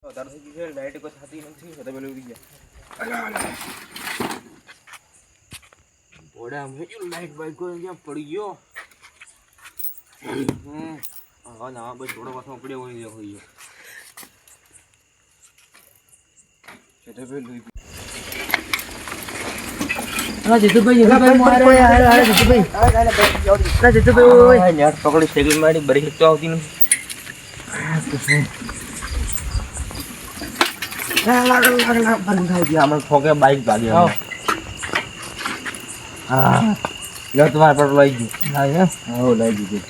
light કોઈ થતી નથી તો પેલું ઉડી ગયા ઓડા અમે લાઈટ બાઈક કોઈ ક્યાં પડી ગયો હા ના બસ થોડો પાછો પડ્યો હોય છે તો પેલું હા જીતુભાઈ મારે હારે જીતુભાઈ જીતુભાઈ નેટ પકડી સાયકલ મારી બ્રેક તો આવતી નથી ઠોકે બાઈક ભાગે હા તમારે પર લઈ ગયું લઈ ગયું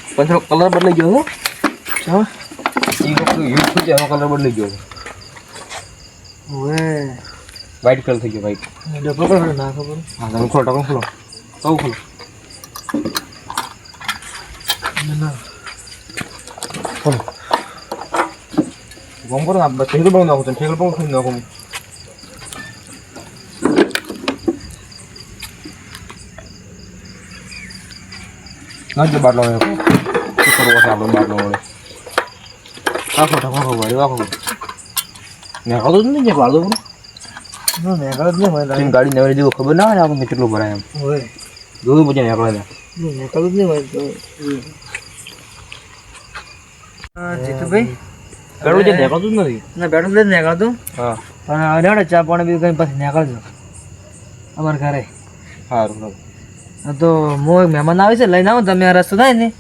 પણ થોડો કલર બદલાઈ ગયો કલર બદલાઈ ગયો વ્હાઈટ કલર થઈ ગયો વ્હાઈટ ના ખબર હા તમે ખોલો ખોલો કહું ખોલો ખોલો ગમ કરો ના ઠેકલ બહુ નાખું ઠેકલ બહુ ખાઈ નાખું નાખજો બાટલો કરવો છે આપણો બાટલો વડે આખો ઠકો વાળી આખો નેકાળો જ નહીં વાળો ગાડી નવરી જેવું ખબર ના હોય આપણને કેટલું ભરાય એમ જોયું પછી નેકળે નીકળું જ નહીં હોય જીતુભાઈ બેઠું છે નેકળતું જ નથી ના બેઠું જ નીકળતું હા પણ ચા પાણી બીજું કઈ પછી નીકળજો અમારા ઘરે સારું તો હું એક મહેમાન આવે છે લઈને આવું તમે આ રસ્તો થાય ને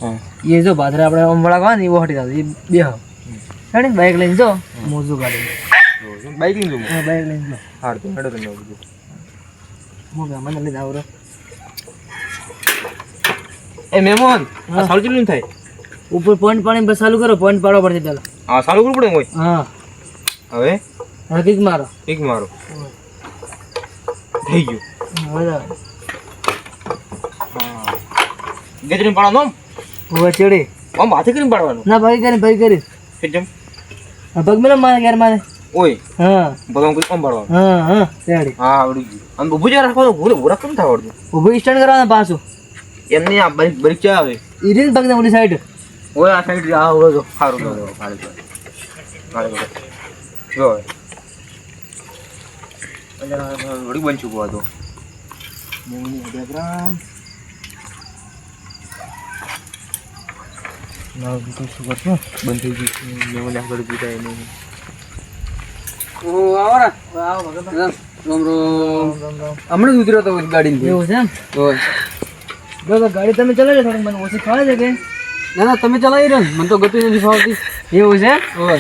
એ જો ભાદરે આપણે અમવાળા ખાવા ને એવો હટી જતો એ બે હેડે બાઇક લઈને જો મોજું ગાડી બાઇક લઈને જવું હા બાઇક લઈને જો હારું તો હેડો તમે હું મહેમાન લઈને આવું એ મહેમાન આ સારું કેટલું થાય ઉપર પોઈન્ટ પાણી બસ ચાલુ કરો પોઈન્ટ પાડવા પડશે પેલા હા સારું કરવું પડે હોય હા હવે હા કિક મારો એક મારો થઈ ગયું બરાબર ગેજરી પાડવાનો હવે ચડી આમ હાથે કરીને પાડવાનું ના ભાઈ કરી કેમ પગ મેલો મારે ઘેર મારે ઓય હા બગામ કોઈ આમ પાડવાનું હા ચડી હા આવડી ગયું આમ ઊભું જ રાખવાનું ભૂરા કેમ થાય આવડતું ઊભું સ્ટેન્ડ કરવાના પાછું એમને આ બ્રેક ચા આવે ઈરીન પગને ઓલી સાઈડ ઓય આ સાઈડ આ ઓલો જો સારું જો જો વડી બન ચૂકો હતો મેમની ડાયાગ્રામ ના બીજું શું કરશો બંધ થઈ ગયું મેમને આગળ પીટાય નહીં ઓ આવરા આવો ભગત રામ હમણાં જ ઉતર્યો હતો ગાડી એવું છે એમ જો તો ગાડી તમે ચલાવી થોડી મને ઓછી ખાવા છે કે ના તમે ચલાવી રહ્યો મને તો ગતિ નથી ફાવતી એવું છે ઓય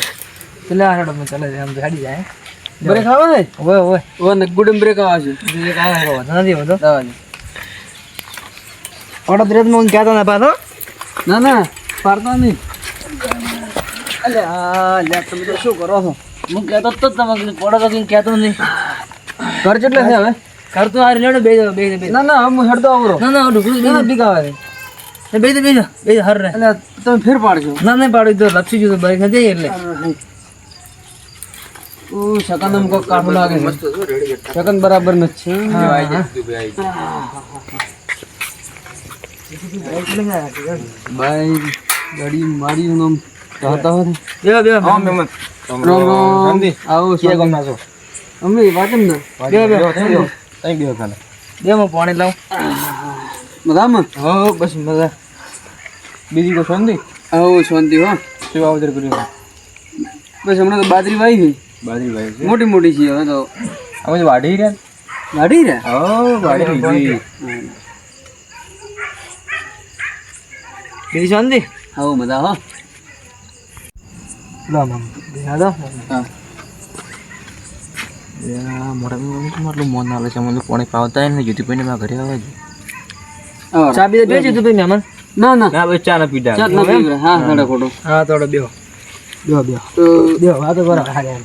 પેલે આડો મને ચલાવી આમ ગાડી જાય બ્રેક આવે ને ઓય ઓ નગુડમ બ્રેક આવે છે બીજે કાંઈ આવે નથી હોતો દાવાની ઓટો બ્રેકમાં હું કહેતો ના પાછો ના પાડતા નહીં અલે આ લે તમે તો શું કરો છો હું કહેતો તો તમે પોડો તો કહેતો નહીં ઘર કેટલે છે હવે ઘર તો આ લેડો બે ના હું હેડતો આવરો ના ઢુકડું બે બીક આવે બે હર રે એટલે તમે ફેર પાડશો ના નહીં પાડું તો લપસી જતો બાઈક જઈએ એટલે ઓ શકન એમ કો કાઠું લાગે છે શકન બરાબર નથી બાઈક ગાડી મારી નામ ચાહતા હોય બે હા મેમન રામ આવો કે ગમ નાસો અમે વાતમ ને બે તઈ ગયો ખાને બે હું પાણી લાવ મજામાં હા બસ મજા બીજી કો શાંતિ આવો શાંતિ હો શું વાવદર કર્યું બસ હમણાં તો બાજરી વાવી ગઈ બાજરી વાવી મોટી મોટી છે હવે તો અમે વાઢી રહ્યા હા વાઢી ગઈ બીજી શાંતિ આવો મજા હો લામ બેહાડો હા મોટા મતલબ મોન નાલે છે મને પાણી પાવતા ને જુદી પઈને માં ઘરે આવે છે ચા બી બે જુદી પઈને મહેમાન ના ભાઈ ચા ના પીતા ચા ના પીવા હા સાડા ખોટો હા થોડો બેહો વાતો કરો હારે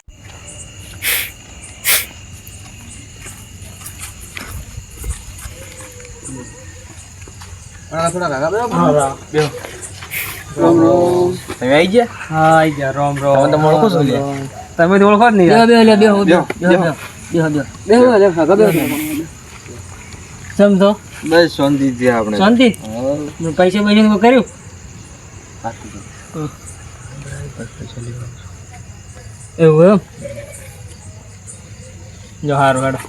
થોડા કાકા બેહો બેહો રામ તમે આવી ગયા હા આઈ જા રામ તમે તો ઓળખો છો તમે તો ઓળખો જ નહીં બેહો સમજો બસ શાંતિ છે આપણે શાંતિ પૈસા મહિને કર્યું એવું એમ જો સારું હેડો